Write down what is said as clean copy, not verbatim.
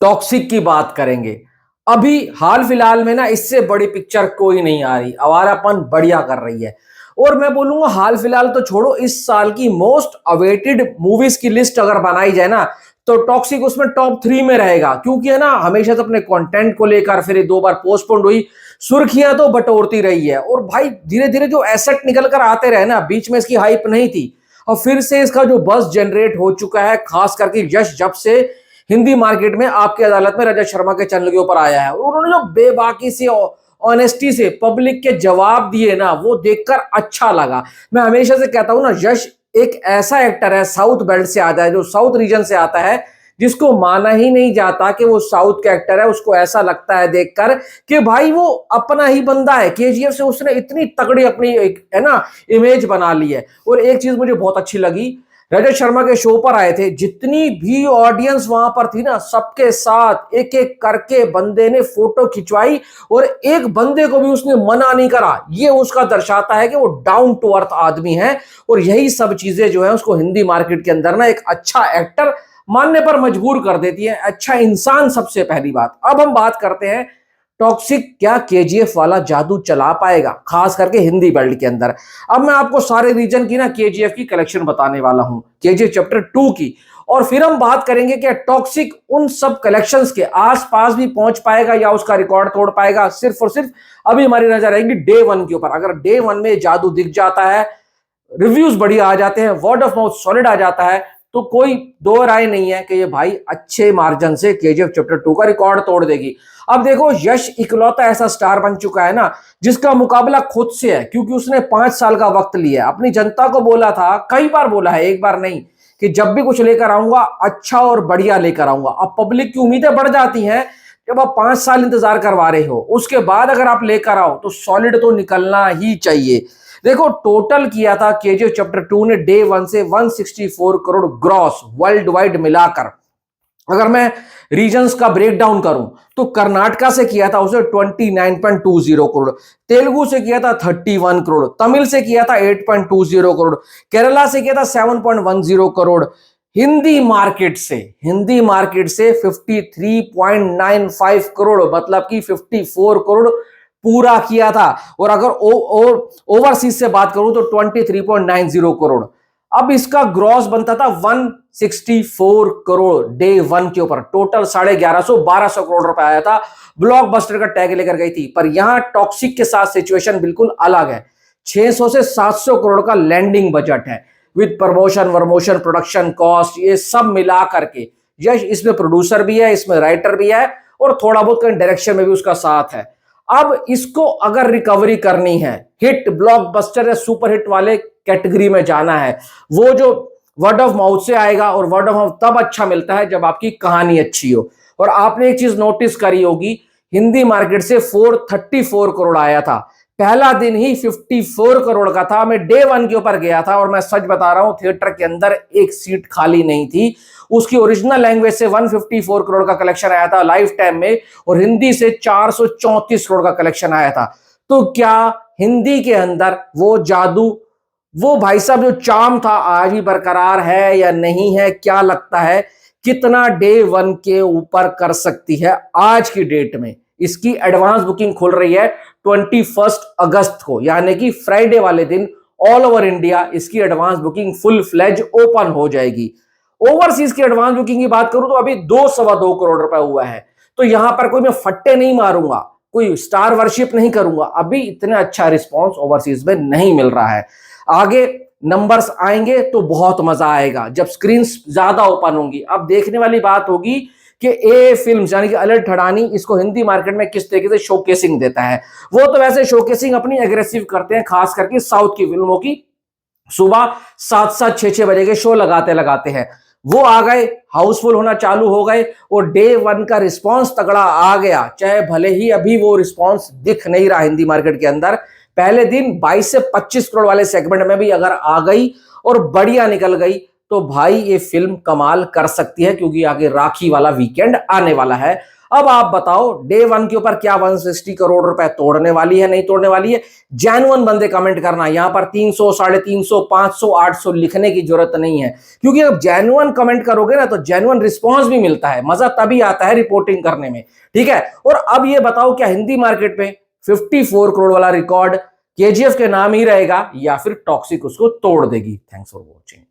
Toxic की बात करेंगे। अभी हाल फिलहाल में ना इससे बड़ी पिक्चर कोई नहीं आ रही, आवारापन बढ़िया कर रही है। और मैं बोलूंगा हाल फिलहाल तो छोड़ो, इस साल की मोस्ट अवेटेड मूवीज की लिस्ट अगर बनाई जाए ना तो टॉक्सिक उसमें टॉप 3 में रहेगा, क्योंकि है ना हमेशा से अपने कंटेंट को लेकर फिर 2 बार पोस्टपोन्ड हुई, सुर्खियां तो बटोरती रही है। और भाई धीरे धीरे जो एसेट निकल कर आते रहे ना, बीच में इसकी हाइप नहीं थी और फिर से इसका जो बस जनरेट हो चुका है, खास करके यश जब से हिंदी मार्केट में आपकी अदालत में रजत शर्मा के चैनल के ऊपर आया है, उन्होंने जो बेबाकी से ऑनेस्टी से पब्लिक के जवाब दिए ना, वो देखकर अच्छा लगा। मैं हमेशा से कहता हूं ना, यश एक ऐसा एक्टर है, साउथ बेल्ट से आता है, जो साउथ रीजन से आता है, जिसको माना ही नहीं जाता कि वो साउथ का एक्टर है। उसको ऐसा लगता है देखकर कि भाई वो अपना ही बंदा है। केजीएफ से उसने इतनी तगड़ी अपनी एक है ना इमेज बना ली है। और एक चीज मुझे बहुत अच्छी लगी, रजत शर्मा के शो पर आए थे, जितनी भी ऑडियंस वहां पर थी ना, सबके साथ एक एक करके बंदे ने फोटो खिंचवाई और एक बंदे को भी उसने मना नहीं करा। ये उसका दर्शाता है कि वो डाउन टू अर्थ आदमी है। और यही सब चीजें जो है उसको हिंदी मार्केट के अंदर ना एक अच्छा एक्टर मानने पर मजबूर कर देती है, अच्छा इंसान सबसे पहली बात। अब हम बात करते हैं टॉक्सिक क्या केजीएफ वाला जादू चला पाएगा, खास करके हिंदी बेल्ट के अंदर। अब मैं आपको सारे रीजन की ना केजीएफ की कलेक्शन बताने वाला हूं, केजीएफ चैप्टर 2 की। और फिर हम बात करेंगे कि टॉक्सिक उन सब कलेक्शंस के आसपास भी पहुंच पाएगा या उसका रिकॉर्ड तोड़ पाएगा। सिर्फ और सिर्फ अभी हमारी नजर रहेगी डे 1 के ऊपर। अगर डे 1 में जादू दिख जाता है, रिव्यूज बढ़िया आ जाते हैं, वर्ड ऑफ माउथ सॉलिड आ जाता है, तो कोई दो राय नहीं है कि ये भाई अच्छे मार्जिन से केजीएफ चैप्टर 2 का रिकॉर्ड तोड़ देगी। अब देखो, यश इकलौता ऐसा स्टार बन चुका है ना जिसका मुकाबला खुद से है, क्योंकि उसने 5 साल का वक्त लिया। अपनी जनता को बोला था, कई बार बोला है, एक बार नहीं, कि जब भी कुछ लेकर आऊंगा अच्छा और बढ़िया लेकर आऊंगा। अब पब्लिक की उम्मीदें बढ़ जाती हैं जब आप 5 साल इंतजार करवा रहे हो, उसके बाद अगर आप लेकर आओ तो सॉलिड तो निकलना ही चाहिए। देखो, टोटल किया था केजीएफ चैप्टर 2 ने डे 1 से 164 करोड़ ग्रॉस वर्ल्ड वाइड मिलाकर। अगर मैं रीजन्स का ब्रेकडाउन करूं तो कर्नाटका से किया था उसे 29.20 करोड़, तेलुगु से किया था 31 करोड़, तमिल से किया था 8.20 करोड़, केरला से किया था 7.10 करोड़, हिंदी मार्केट से 53.95 करोड़, मतलब कि 54 करोड़ पूरा किया था। और अगर ओवरसीज से बात करूं तो 23.90 करोड़। अब इसका ग्रॉस बनता था 164 करोड़ डे 1 के ऊपर। टोटल 1150-1200 करोड़ रुपए आया था। ब्लॉकबस्टर का टैग लेकर गई थी। पर यहां टॉक्सिक के साथ सिचुएशन बिल्कुल अलग है। 600 से 700 करोड़ का लैंडिंग बजट है, विद प्रमोशन वर्मोशन प्रोडक्शन कॉस्ट, ये सब मिला करके। यश इसमें प्रोड्यूसर भी है, इसमें राइटर भी है और थोड़ा बहुत डायरेक्शन में भी उसका साथ है। अब इसको अगर रिकवरी करनी है, हिट ब्लॉकबस्टर या सुपर हिट वाले कैटेगरी में जाना है, वो जो वर्ड ऑफ माउथ से आएगा, और वर्ड ऑफ माउथ तब अच्छा मिलता है जब आपकी कहानी अच्छी हो। और आपने एक चीज नोटिस करी होगी, हिंदी मार्केट से 434 करोड़ आया था, पहला दिन ही 54 करोड़ का था। मैं डे 1 के ऊपर गया था और मैं सच बता रहा हूं, थिएटर के अंदर एक सीट खाली नहीं थी। उसकी ओरिजिनल लैंग्वेज से 154 करोड़ का कलेक्शन आया था लाइफ टाइम में, और हिंदी से 434 करोड़ का कलेक्शन आया था। तो क्या हिंदी के अंदर वो जादू, वो भाई साहब जो चार्म था, आज भी बरकरार है या नहीं है? क्या लगता है कितना डे 1 के ऊपर कर सकती है आज की डेट में? इसकी एडवांस बुकिंग खुल रही है 21 अगस्त को, यानी कि फ्राइडे वाले दिन ऑल ओवर इंडिया इसकी advance booking full fledge open हो जाएगी। ओवरसीज की एडवांस बुकिंग की बात करूं तो अभी 2-2.25 करोड़ रुपए हुआ है। तो यहां पर कोई मैं फट्टे नहीं मारूंगा, कोई स्टार वर्शिप नहीं करूंगा, अभी इतना अच्छा रिस्पॉन्स ओवरसीज में नहीं मिल रहा है। आगे नंबर्स आएंगे तो बहुत मजा आएगा जब स्क्रीन ज्यादा ओपन होंगी। अब देखने वाली बात होगी कि ए फिल्म यानी कि अलर्ट ठड़ानी इसको हिंदी मार्केट में किस तरीके से शोकेसिंग देता है। वो तो वैसे शोकेसिंग अपनी एग्रेसिव करते हैं, खास करके साउथ की फिल्मों की। सुबह 7-7, 6-6 बजे के शो लगाते लगाते हैं। वो आ गए, हाउसफुल होना चालू हो गए, और डे 1 का रिस्पॉन्स तगड़ा आ गया। चाहे भले ही अभी वो रिस्पॉन्स दिख नहीं रहा हिंदी मार्केट के अंदर, पहले दिन 22 से 25 करोड़ वाले सेगमेंट में भी अगर आ गई और बढ़िया निकल गई तो भाई ये फिल्म कमाल कर सकती है, क्योंकि आगे राखी वाला वीकेंड आने वाला है। अब आप बताओ डे वन के ऊपर क्या 160 करोड़ रुपए तोड़ने वाली है, नहीं तोड़ने वाली है? जेन्युइन बंदे कमेंट करना। यहां पर 300, 350, 500, 800 लिखने की जरूरत नहीं है, क्योंकि जब जेन्युइन कमेंट करोगे ना तो जेन्युइन रिस्पॉन्स भी मिलता है, मजा तभी आता है रिपोर्टिंग करने में, ठीक है। और अब ये बताओ क्या हिंदी मार्केट में 54 करोड़ वाला रिकॉर्ड केजीएफ के नाम ही रहेगा या फिर टॉक्सिक उसको तोड़ देगी? Thanks for watching.